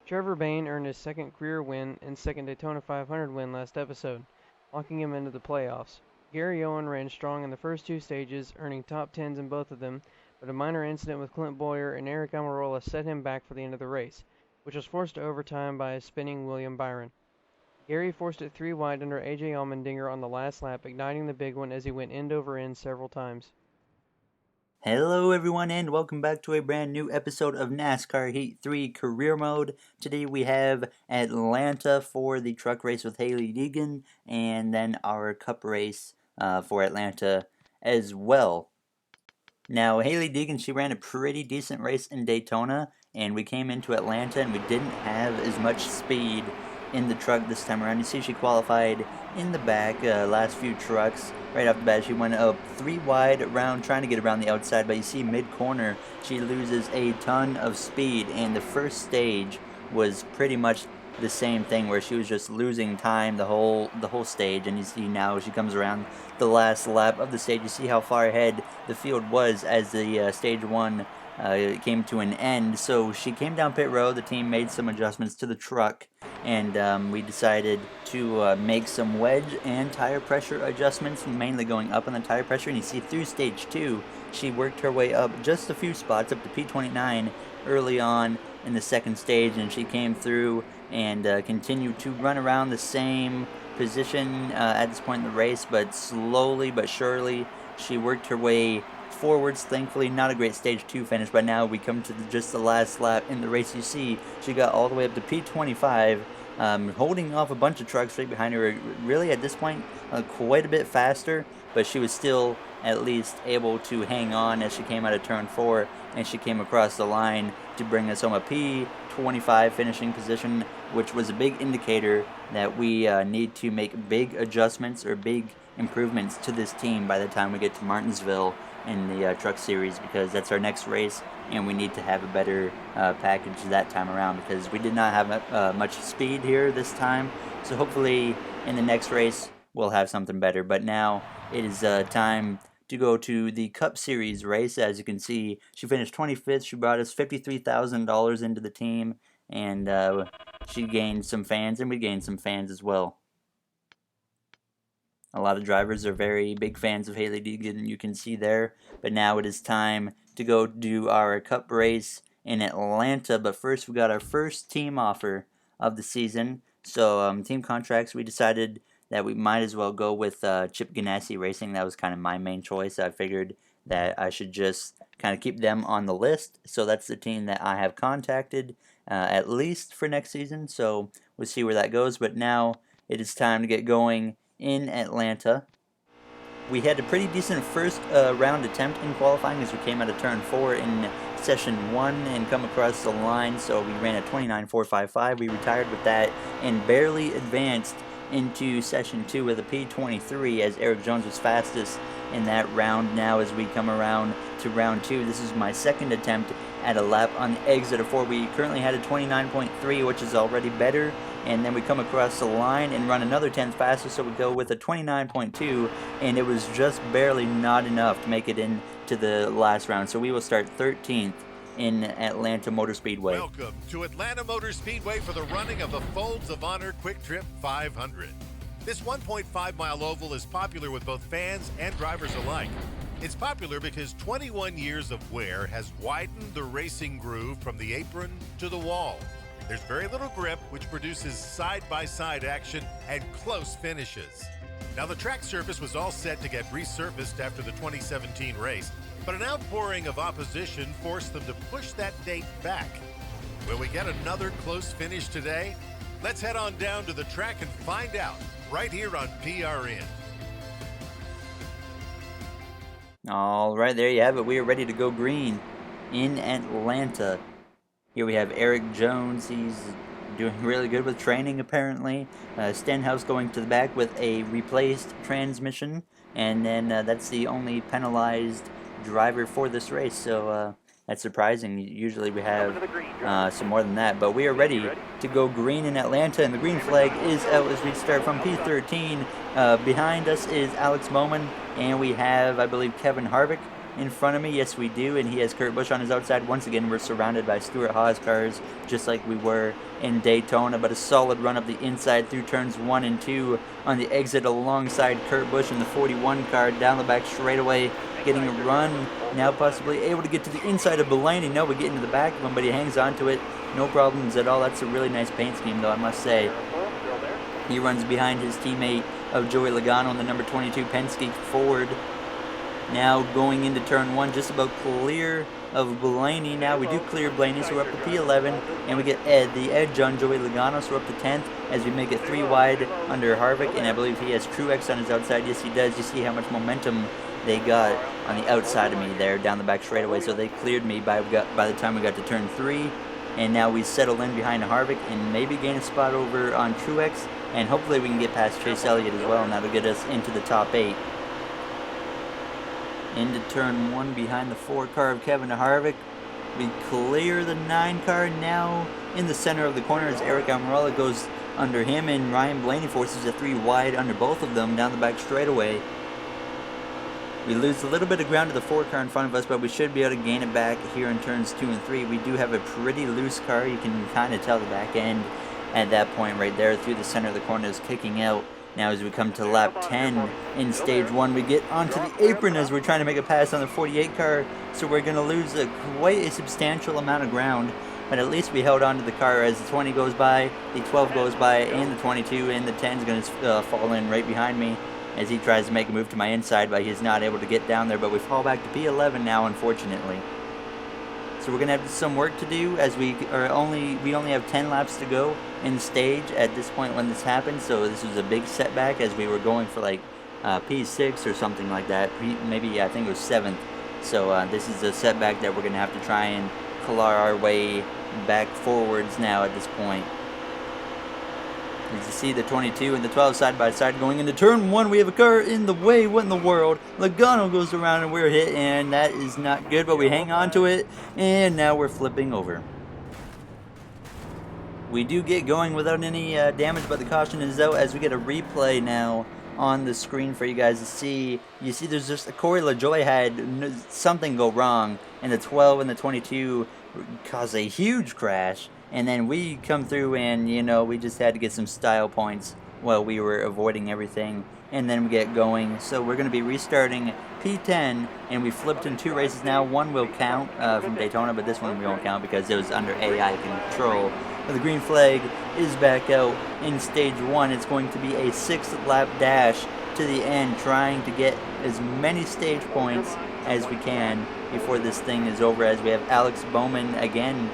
Trevor Bayne earned his second career win and second Daytona 500 win last episode, locking him into the playoffs. Gary Owen ran strong in the first two stages, earning top tens in both of them, but a minor incident with Clint Boyer and Eric Almirola set him back for the end of the race, which was forced to overtime by a spinning William Byron. Gary forced it three wide under AJ Allmendinger on the last lap, igniting the big one as he went end over end several times. Hello everyone and welcome back to a brand new episode of NASCAR Heat 3 Career Mode. Today we have Atlanta for the truck race with Hailie Deegan and then our cup race for Atlanta as well. Now Hailie Deegan, she ran a pretty decent race in Daytona and we came into Atlanta and we didn't have as much speed in the truck this time around. You see she qualified in the back, last few trucks. Right off the bat, she went up three wide around, trying to get around the outside, but you see mid-corner, she loses a ton of speed, and the first stage was pretty much the same thing, where she was just losing time the whole stage, and you see now she comes around the last lap of the stage. You see how far ahead the field was as the stage one came to an end. So she came down pit road. The team made some adjustments to the truck, and we decided to make some wedge and tire pressure adjustments, mainly going up on the tire pressure. And you see through stage two, she worked her way up just a few spots up to P29 early on in the second stage, and she came through and continued to run around the same position at this point in the race, but slowly but surely she worked her way forwards. Thankfully, not a great stage 2 finish, but now we come to just the last lap in the race. You see she got all the way up to P25, holding off a bunch of trucks right behind her. Really at this point quite a bit faster, but she was still at least able to hang on as she came out of turn 4 and she came across the line to bring us home a P25 finishing position, which was a big indicator that we need to make big adjustments or big improvements to this team by the time we get to Martinsville in the truck series, because that's our next race and we need to have a better package that time around, because we did not have much speed here this time. So hopefully in the next race we'll have something better. But now it is time to go to the Cup Series race. As you can see, she finished 25th. She brought us $53,000 into the team, and she gained some fans, and we gained some fans as well. A lot of drivers are very big fans of Hailie Deegan, you can see there. But now it is time to go do our Cup race in Atlanta. But first, we got our first team offer of the season. So team contracts, we decided that we might as well go with Chip Ganassi Racing. That was kind of my main choice. I figured that I should just kind of keep them on the list. So that's the team that I have contacted at least for next season. So we'll see where that goes. But now it is time to get going in Atlanta. We had a pretty decent first round attempt in qualifying as we came out of turn 4 in session 1 and come across the line. So we ran a 29.455. We retired with that and barely advanced into session 2 with a P23 as Eric Jones was fastest in that round. Now as we come around to round 2, this is my second attempt at a lap on the exit of 4. We currently had a 29.3, which is already better, and then we come across the line and run another 10th faster, so we go with a 29.2, and it was just barely not enough to make it into the last round. So we will start 13th in Atlanta Motor Speedway. Welcome to Atlanta Motor Speedway for the running of the Folds of Honor Quick Trip 500. This 1.5-mile oval is popular with both fans and drivers alike. It's popular because 21 years of wear has widened the racing groove from the apron to the wall. There's very little grip, which produces side-by-side action and close finishes. Now, the track surface was all set to get resurfaced after the 2017 race, but an outpouring of opposition forced them to push that date back. Will we get another close finish today? Let's head on down to the track and find out right here on PRN. All right, there you have it. We are ready to go green in Atlanta. Here we have Eric Jones. He's doing really good with training, apparently. Stenhouse going to the back with a replaced transmission. And then that's the only penalized driver for this race. So that's surprising. Usually we have some more than that. But we are ready to go green in Atlanta. And the green flag is out as we start from P13. Behind us is Alex Bowman. And we have, I believe, Kevin Harvick in front of me? Yes, we do, and he has Kurt Busch on his outside. Once again, we're surrounded by Stewart Haas cars, just like we were in Daytona, but a solid run up the inside through turns 1 and 2 on the exit alongside Kurt Busch in the 41 car, down the back straightaway, getting a run, now possibly able to get to the inside of Blaney. No, we get into the back of him, but he hangs on to it, no problems at all. That's a really nice paint scheme, though, I must say. He runs behind his teammate of Joey Logano in the number 22 Penske Ford. Now going into turn 1, just about clear of Blaney. Now we do clear Blaney, so we're up to P11, and we get the edge on Joey Logano, so we're up to 10th as we make it 3 wide under Harvick, and I believe he has Truex on his outside. Yes, he does. You see how much momentum they got on the outside of me there, down the back straightaway, so they cleared me by the time we got to turn 3, and now we settle in behind Harvick and maybe gain a spot over on Truex, and hopefully we can get past Chase Elliott as well, and that'll get us into the top 8. Into turn 1 behind the 4 car of Kevin Harvick. We clear the 9 car now in the center of the corner as Eric Almirola goes under him, and Ryan Blaney forces a 3 wide under both of them down the back straightaway. We lose a little bit of ground to the 4 car in front of us, but we should be able to gain it back here in turns 2 and 3. We do have a pretty loose car. You can kind of tell the back end at that point right there through the center of the corner is kicking out. Now as we come to lap 10 in stage 1, we get onto the apron as we're trying to make a pass on the 48 car, so we're going to lose quite a substantial amount of ground, but at least we held on to the car as the 20 goes by, the 12 goes by, and the 22, and the 10 is going to fall in right behind me as he tries to make a move to my inside, but he's not able to get down there, but we fall back to P11 now, unfortunately. So we're going to have some work to do as we only have 10 laps to go in the stage at this point when this happened. So this was a big setback as we were going for like P6 or something like that. Maybe I think it was 7th. So this is a setback that we're going to have to try and claw our way back forwards now at this point. As you see the 22 and the 12 side by side going into turn 1, we have a car in the way. What in the world? Logano goes around and we're hit, and that is not good, but we hang on to it, and now we're flipping over. We do get going without any damage, but the caution is out as we get a replay now on the screen for you guys to see. You see there's just Corey LaJoie had something go wrong, and the 12 and the 22 caused a huge crash. And then we come through and, you know, we just had to get some style points while we were avoiding everything. And then we get going. So we're going to be restarting P10, and we flipped in 2 races now. One will count from Daytona, but this one we won't count because it was under AI control. But the green flag is back out in stage 1. It's going to be a 6 lap dash to the end, trying to get as many stage points as we can before this thing is over, as we have Alex Bowman again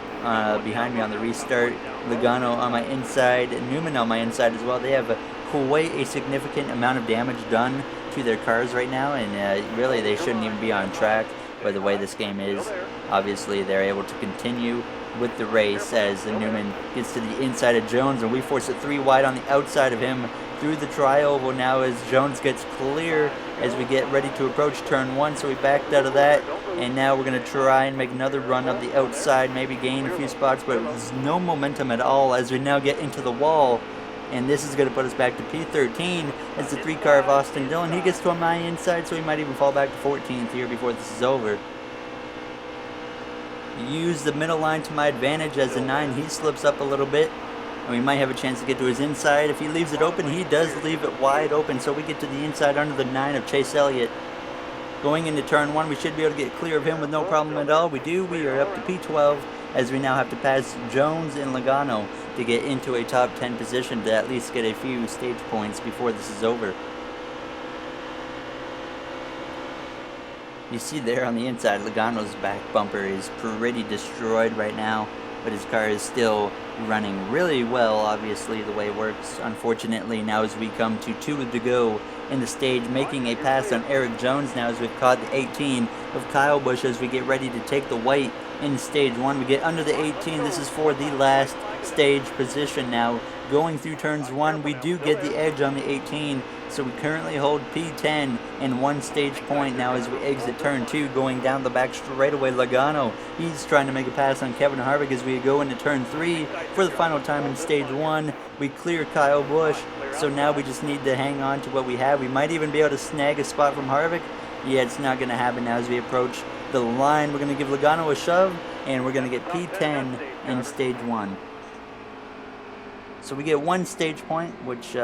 behind me on the restart, Logano on my inside, Newman on my inside as well. They have quite a significant amount of damage done to their cars right now, and really they shouldn't even be on track by the way this game is. Obviously they're able to continue with the race as Newman gets to the inside of Jones, and we force a 3 wide on the outside of him through the tri-oval now as Jones gets clear as we get ready to approach turn 1, so we backed out of that, and now we're going to try and make another run of the outside, maybe gain a few spots, but there's no momentum at all as we now get into the wall, and this is going to put us back to P13 as the 3 car of Austin Dillon. He gets to on my inside, so he might even fall back to 14th here before this is over. Use the middle line to my advantage as the 9, he slips up a little bit, and we might have a chance to get to his inside. If he leaves it open, he does leave it wide open, so we get to the inside under the 9 of Chase Elliott. Going into turn 1, we should be able to get clear of him with no problem at all. We do. We are up to P12 as we now have to pass Jones and Logano to get into a top 10 position to at least get a few stage points before this is over. You see there on the inside, Logano's back bumper is pretty destroyed right now, but his car is still running really well, obviously, the way it works. Unfortunately, now as we come to 2 to go in the stage, making a pass on Eric Jones now as we've caught the 18 of Kyle Busch as we get ready to take the white in stage 1. We get under the 18. This is for the last stage position now. Going through turns 1, we do get the edge on the 18, so we currently hold P10 and 1 stage point now as we exit turn 2, going down the back straightaway. Logano, he's trying to make a pass on Kevin Harvick as we go into turn 3 for the final time in stage 1. We clear Kyle Busch, so now we just need to hang on to what we have. We might even be able to snag a spot from Harvick, Yeah, it's not going to happen now as we approach the line. We're going to give Logano a shove, and we're going to get P10 in stage 1. So we get 1 stage point, which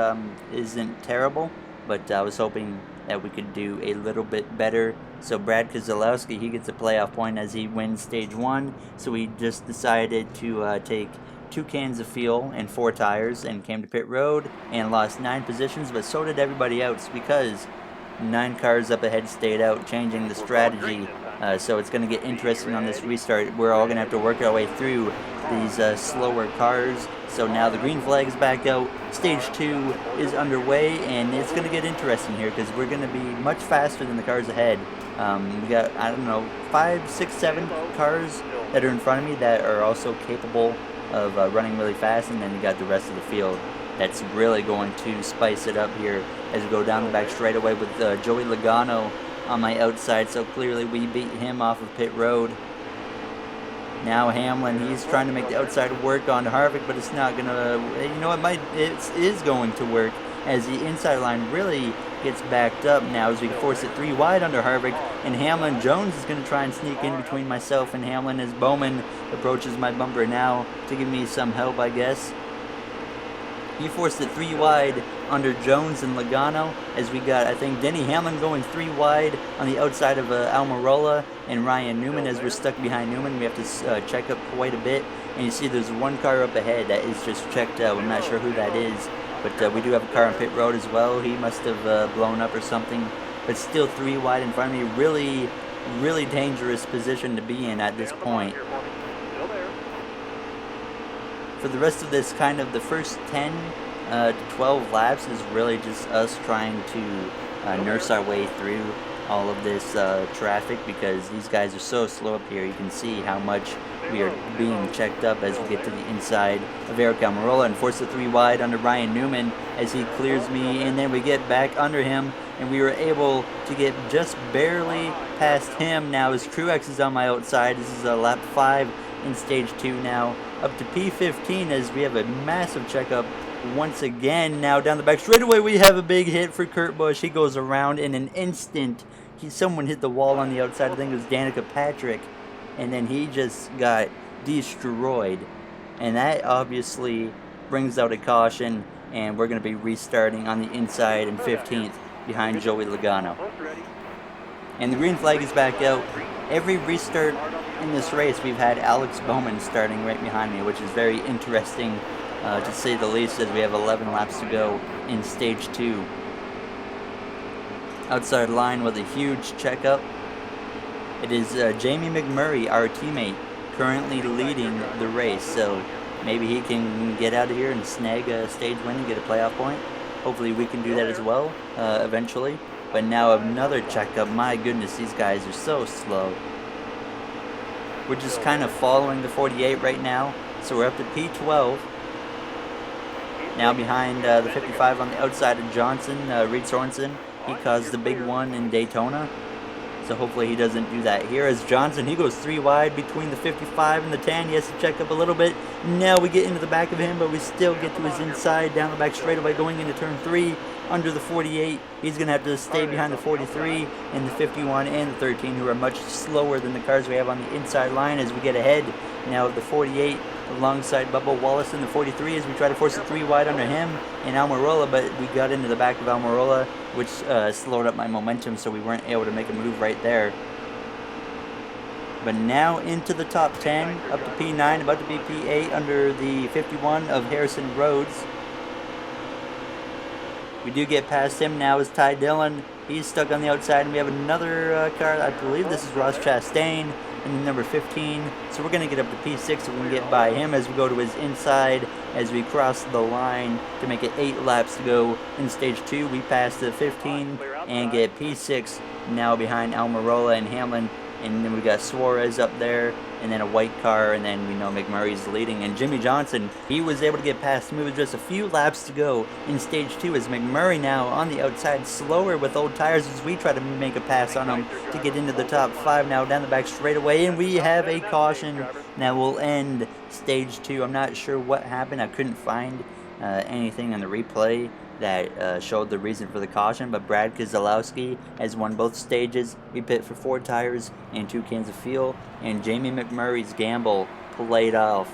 isn't terrible, but I was hoping that we could do a little bit better. So Brad Keselowski, he gets a playoff point as he wins stage 1. So we just decided to take 2 cans of fuel and 4 tires and came to pit road and lost 9 positions, but so did everybody else because 9 cars up ahead stayed out, changing the strategy. So it's going to get interesting on this restart. We're all going to have to work our way through these slower cars. So now the green flag is back out. Stage 2 is underway, and it's going to get interesting here because we're going to be much faster than the cars ahead. We got, I don't know, 5, 6, 7 cars that are in front of me that are also capable of running really fast, and then you got the rest of the field that's really going to spice it up here as we go down the back straightaway with Joey Logano on my outside. So clearly we beat him off of pit road. Now Hamlin, he's trying to make the outside work on Harvick, but it's not gonna, you know, it is going to work as the inside line really gets backed up now as we force it 3 wide under Harvick, and Hamlin. Jones is going to try and sneak in between myself and Hamlin as Bowman approaches my bumper now to give me some help, I guess. He forced it 3 wide under Jones and Logano as we got, I think, Denny Hamlin going 3 wide on the outside of Almirola and Ryan Newman. As we're stuck behind Newman, we have to check up quite a bit. And you see there's 1 car up ahead that is just checked out. I'm not sure who that is, but we do have a car on pit road as well. He must have blown up or something, but still 3 wide in front of me. Really, really dangerous position to be in at this point. For the rest of this, kind of the first 10 to 12 laps is really just us trying to nurse our way through all of this traffic because these guys are so slow up here. You can see how much we are being checked up as we get to the inside of Eric Almirola and force the 3 wide under Ryan Newman as he clears me, and then we get back under him and we were able to get just barely past him. Now as Truex is on my outside, this is lap 5 in stage 2 now, up to P15 as we have a massive checkup once again. Now down the back straightaway we have a big hit for Kurt Busch. He goes around in an instant. Someone hit the wall on the outside. I think it was Danica Patrick, and then he just got destroyed, and that obviously brings out a caution, and we're going to be restarting on the inside in 15th behind Joey Logano. And the green flag is back out. Every restart in this race we've had Alex Bowman starting right behind me, which is very interesting to say the least, as we have 11 laps to go in stage 2. Outside line with a huge checkup. It is Jamie McMurray, our teammate, currently leading the race, so maybe he can get out of here and snag a stage win and get a playoff point. Hopefully we can do that as well eventually. But now another checkup. My goodness, these guys are so slow. We're just kind of following the 48 right now, so we're up to P12. Now behind the 55 on the outside of Johnson, Reed Sorensen. He caused the big one in Daytona, so hopefully he doesn't do that here. As Johnson, he goes 3 wide between the 55 and the 10. He has to check up a little bit. Now we get into the back of him, but we still get to his inside down the back straightaway going into turn 3 under the 48. He's going to have to stay behind the 43 and the 51 and the 13, who are much slower than the cars we have on the inside line as we get ahead now of the 48 alongside Bubba Wallace in the 43 as we try to force a 3 wide under him and Almirola, but we got into the back of Almirola, which slowed up my momentum, so we weren't able to make a move right there. But now into the top 10, up to P9, about to be P8 under the 51 of Harrison Rhodes. We do get past him now is Ty Dillon. He's stuck on the outside, and we have another car. I believe this is Ross Chastain in number 15. So we're going to get up to P6 so we can get by him as we go to his inside as we cross the line to make it 8 laps to go in stage 2. We pass the 15 and get P6 now behind Almirola and Hamlin. And then we got Suarez up there, and then a white car, and then we know McMurray's leading. And Jimmy Johnson, he was able to get past him with just a few laps to go in stage 2 as McMurray now on the outside, slower with old tires as we try to make a pass on him to get into the top 5 now down the back straightaway. And we have a caution that will end stage 2. I'm not sure what happened. I couldn't find anything on the replay that showed the reason for the caution, but Brad Keselowski has won both stages. He pit for 4 tires and 2 cans of fuel, and Jamie McMurray's gamble paid off,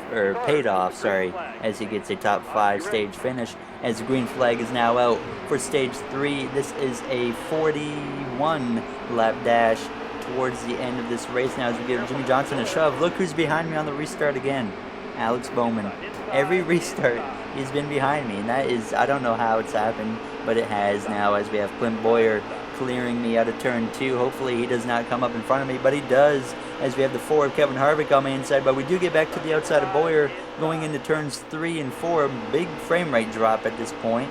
as he gets a top 5 stage finish, as the green flag is now out for stage 3. This is a 41 lap dash towards the end of this race now as we give Jimmy Johnson a shove. Look who's behind me on the restart again. Alex Bowman. Every restart he's been behind me, and that is, I don't know how it's happened, but it has now, as we have Clint Boyer clearing me out of turn 2. Hopefully he does not come up in front of me, but he does, as we have the 4 of Kevin Harvick on my inside, but we do get back to the outside of Boyer going into turns 3 and 4. Big frame rate drop at this point.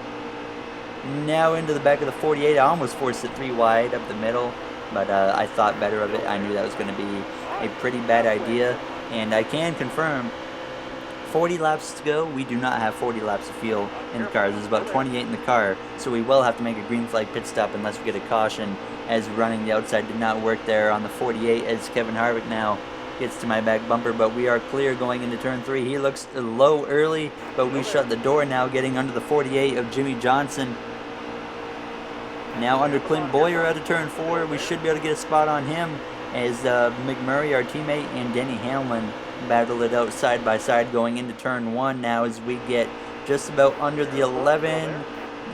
Now into the back of the 48. I almost forced it 3 wide up the middle, but I thought better of it. I knew that was going to be a pretty bad idea, and I can confirm 40 laps to go. We do not have 40 laps of fuel in the cars. There's about 28 in the car, so we will have to make a green flag pit stop unless we get a caution, as running the outside did not work there on the 48, as Kevin Harvick now gets to my back bumper, but we are clear going into turn 3. He looks low early, but we shut the door now, getting under the 48 of Jimmy Johnson. Now under Clint Boyer out of turn 4, we should be able to get a spot on him, as McMurray, our teammate, and Denny Hamlin battle it out side by side going into turn 1 now, as we get just about under the 11.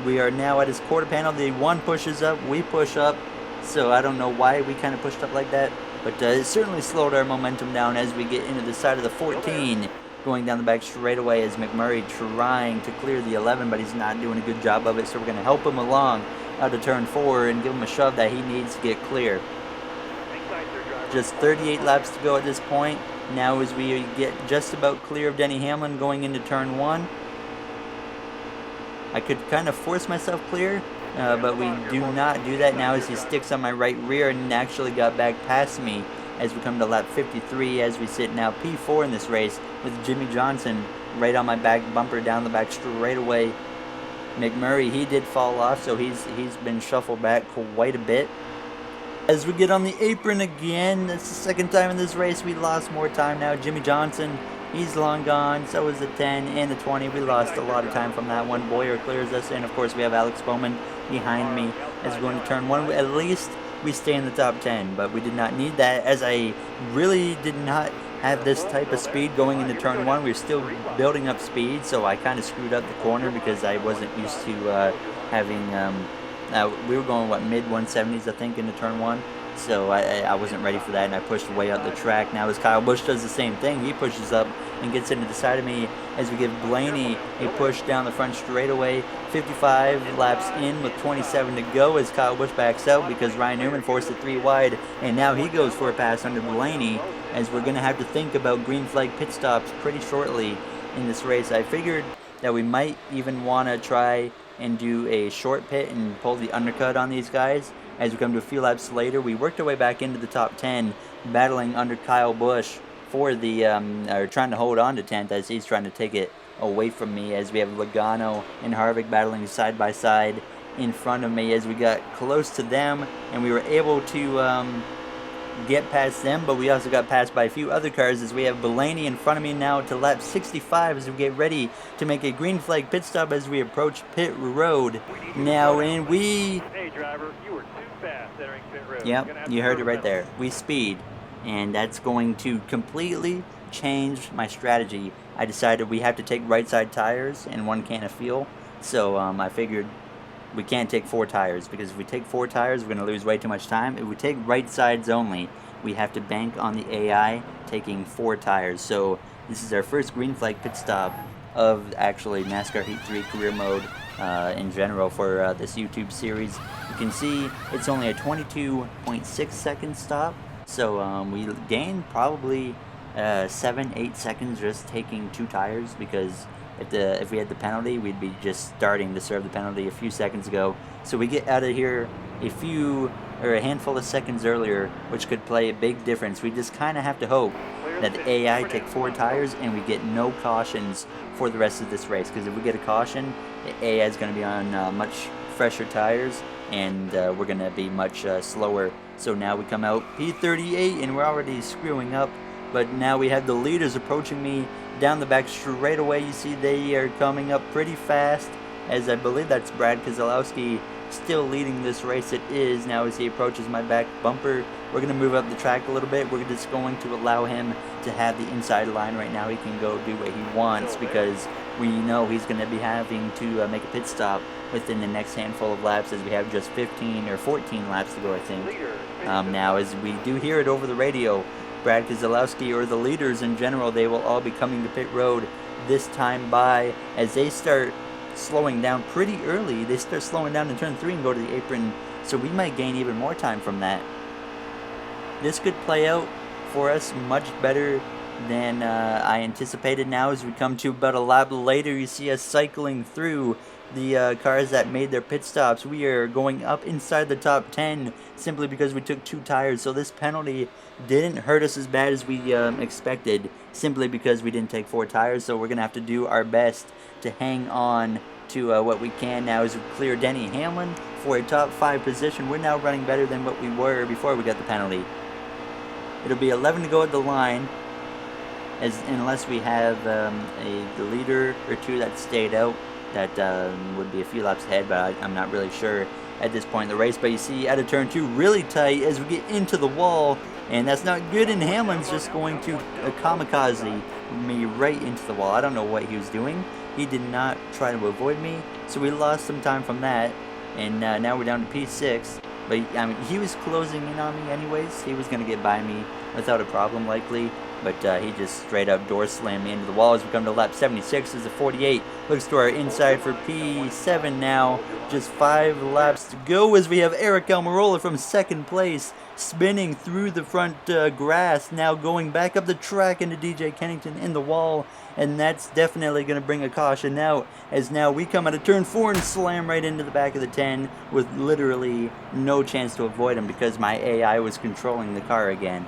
We are now at his quarter panel. The 1 pushes up, we push up, so I don't know why we kind of pushed up like that, but it certainly slowed our momentum down as we get into the side of the 14 going down the back straightaway, as McMurray trying to clear the 11, but he's not doing a good job of it, so we're going to help him along out of turn 4 and give him a shove that he needs to get clear. Just 38 laps to go at this point. Now as we get just about clear of Denny Hamlin going into turn 1. I could kind of force myself clear, but we do not do that now, as he sticks on my right rear and actually got back past me as we come to lap 53, as we sit now P4 in this race with Jimmy Johnson right on my back bumper down the back straightaway. McMurray, he did fall off, so he's been shuffled back quite a bit. As we get on the apron again, that's the second time in this race we lost more time now. Jimmy Johnson, he's long gone, so is the 10 and the 20. We lost a lot of time from that one. Boyer clears us, and of course we have Alex Bowman behind me as we go into turn 1. At least we stay in the top 10, but we did not need that, as I really did not have this type of speed going into turn 1. We were still building up speed, so I kind of screwed up the corner because I wasn't used to having... we were going, mid 170s, I think, into turn 1. So I wasn't ready for that, and I pushed way out the track. Now as Kyle Busch does the same thing, he pushes up and gets into the side of me as we give Blaney a push down the front straightaway. 55 laps in with 27 to go as Kyle Busch backs out because Ryan Newman forced it 3 wide, and now he goes for a pass under Blaney, as we're going to have to think about green flag pit stops pretty shortly in this race. I figured that we might even want to try and do a short pit and pull the undercut on these guys. As we come to a few laps later, we worked our way back into the top 10, battling under Kyle Busch for the, or trying to hold on to 10th as he's trying to take it away from me, as we have Logano and Harvick battling side by side in front of me as we got close to them, and we were able to get past them, but we also got passed by a few other cars as we have Blaney in front of me now to lap 65 as we get ready to make a green flag pit stop as we approach pit road. Now, and we... Hey driver, you were too fast entering pit road. Yep, you heard it right there. We speed, and that's going to completely change my strategy. I decided we have to take right side tires and 1 can of fuel, so I figured we can't take 4 tires, because if we take 4 tires, we're going to lose way too much time. If we take right sides only, we have to bank on the AI taking 4 tires. So this is our first green flag pit stop of actually NASCAR Heat 3 career mode in general for this YouTube series. You can see it's only a 22.6 second stop, so we gained probably 7-8 seconds just taking 2 tires, because if we had the penalty, we'd be just starting to serve the penalty a few seconds ago. So we get out of here a handful of seconds earlier, which could play a big difference. We just kind of have to hope that the AI take 4 tires and we get no cautions for the rest of this race, because if we get a caution, the AI is going to be on much fresher tires, and we're going to be much slower. So now we come out P38 and we're already screwing up, but now we have the leaders approaching me down the back straightaway. You see they are coming up pretty fast as I believe that's Brad Keselowski still leading this race. It is now as he approaches my back bumper. We're going to move up the track a little bit. We're just going to allow him to have the inside line right now. He can go do what he wants because we know he's going to be having to make a pit stop within the next handful of laps, as we have just 15 or 14 laps to go, I think. Now, as we do hear it over the radio, Brad Keselowski, or the leaders in general, they will all be coming to pit road this time by as they start slowing down pretty early. They start slowing down in turn 3 and go to the apron, so we might gain even more time from that. This could play out for us much better than I anticipated. Now as we come to about a lap later, you see us cycling through the cars that made their pit stops. We are going up inside the top 10 simply because we took 2 tires, so this penalty didn't hurt us as bad as we expected, simply because we didn't take 4 tires. So we're going to have to do our best to hang on to what we can now as we clear Denny Hamlin for a top 5 position. We're now running better than what we were before we got the penalty. It'll be 11 to go at the line, unless we have the leader or 2 that stayed out. That would be a few laps ahead, but I'm not really sure at this point in the race. But you see, out of turn 2, really tight as we get into the wall, and that's not good, and Hamlin's just going to kamikaze me right into the wall. I don't know what he was doing. He did not try to avoid me, so we lost some time from that, and now we're down to P6. But I mean, he was closing in on me anyways. He was going to get by me without a problem, likely. But he just straight up door slammed me into the wall as we come to lap 76 as the 48 looks to our inside for P7 now. Just 5 laps to go as we have Eric Almirola from second place spinning through the front grass, now going back up the track into DJ Kennington in the wall. And that's definitely going to bring a caution out, as now we come out of turn 4 and slam right into the back of the 10 with literally no chance to avoid him because my AI was controlling the car again.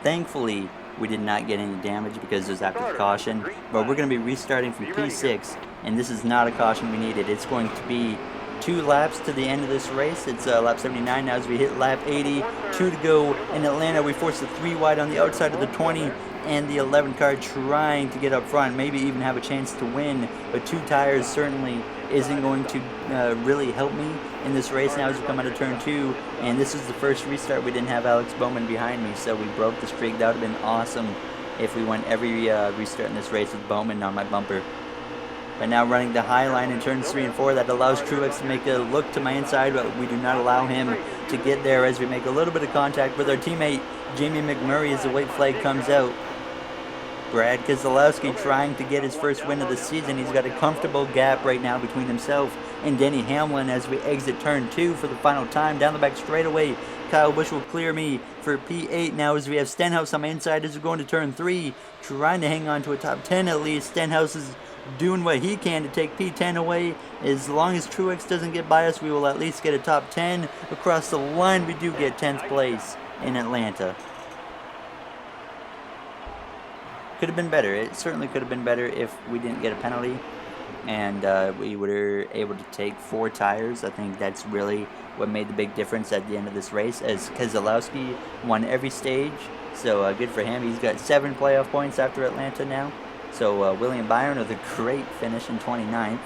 Thankfully, we did not get any damage because it was after the caution, but we're going to be restarting from P6, and this is not a caution we needed. It's going to be 2 laps to the end of this race. It's lap 79 now as we hit lap 80. 2 to go in Atlanta. We forced the 3 wide on the outside of the 20 and the 11 car, trying to get up front, maybe even have a chance to win, but 2 tires certainly isn't going to really help me in this race now as we come out of turn 2. And this is the first restart we didn't have Alex Bowman behind me, so we broke the streak. That would have been awesome if we went every restart in this race with Bowman on my bumper. But now running the high line in turns 3 and 4, that allows Truex to make a look to my inside, but we do not allow him to get there as we make a little bit of contact with our teammate Jamie McMurray as the white flag comes out. Brad Keselowski trying to get his first win of the season. He's got a comfortable gap right now between himself and Denny Hamlin as we exit turn 2 for the final time. Down the back straightaway, Kyle Busch will clear me for P8 now as we have Stenhouse on my inside as we go into turn 3, trying to hang on to a top 10 at least. Stenhouse is doing what he can to take P10 away. As long as Truex doesn't get by us, we will at least get a top 10. Across the line, we do get 10th place in Atlanta. Could have been better. It certainly could have been better if we didn't get a penalty and we were able to take 4 tires. I think that's really what made the big difference at the end of this race, as Keselowski won every stage. So good for him. He's got 7 playoff points after Atlanta now. So William Byron with a great finish in 29th.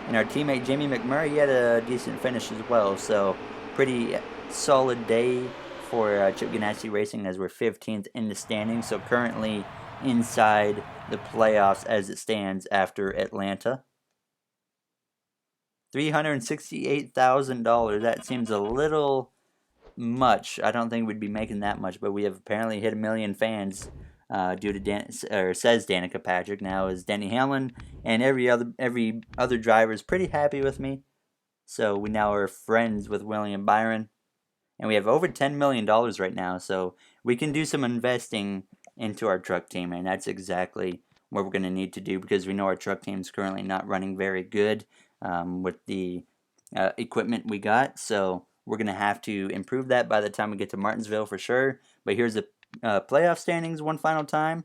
And our teammate Jamie McMurray, he had a decent finish as well. So pretty solid day for Chip Ganassi Racing as we're 15th in the standings. So currently inside the playoffs as it stands after Atlanta. $368,000. That seems a little much. I don't think we'd be making that much, but we have apparently hit 1 million fans due to says Danica Patrick. Now is Denny Hamlin and every other driver is pretty happy with me. So we now are friends with William Byron, and we have over $10 million right now. So we can do some investing into our truck team, and that's exactly what we're going to need to do because we know our truck team is currently not running very good with the equipment we got. So we're going to have to improve that by the time we get to Martinsville for sure. But here's the playoff standings one final time.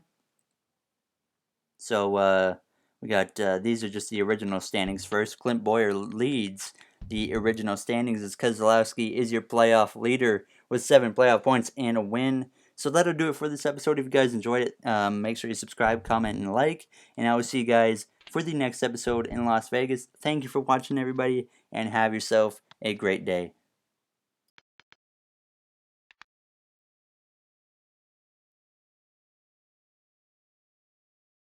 So we got these are just the original standings first. Clint Boyer leads the original standings as Keselowski is your playoff leader with 7 playoff points and a win. So that'll do it for this episode. If you guys enjoyed it, make sure you subscribe, comment, and like. And I will see you guys for the next episode in Las Vegas. Thank you for watching, everybody, and have yourself a great day.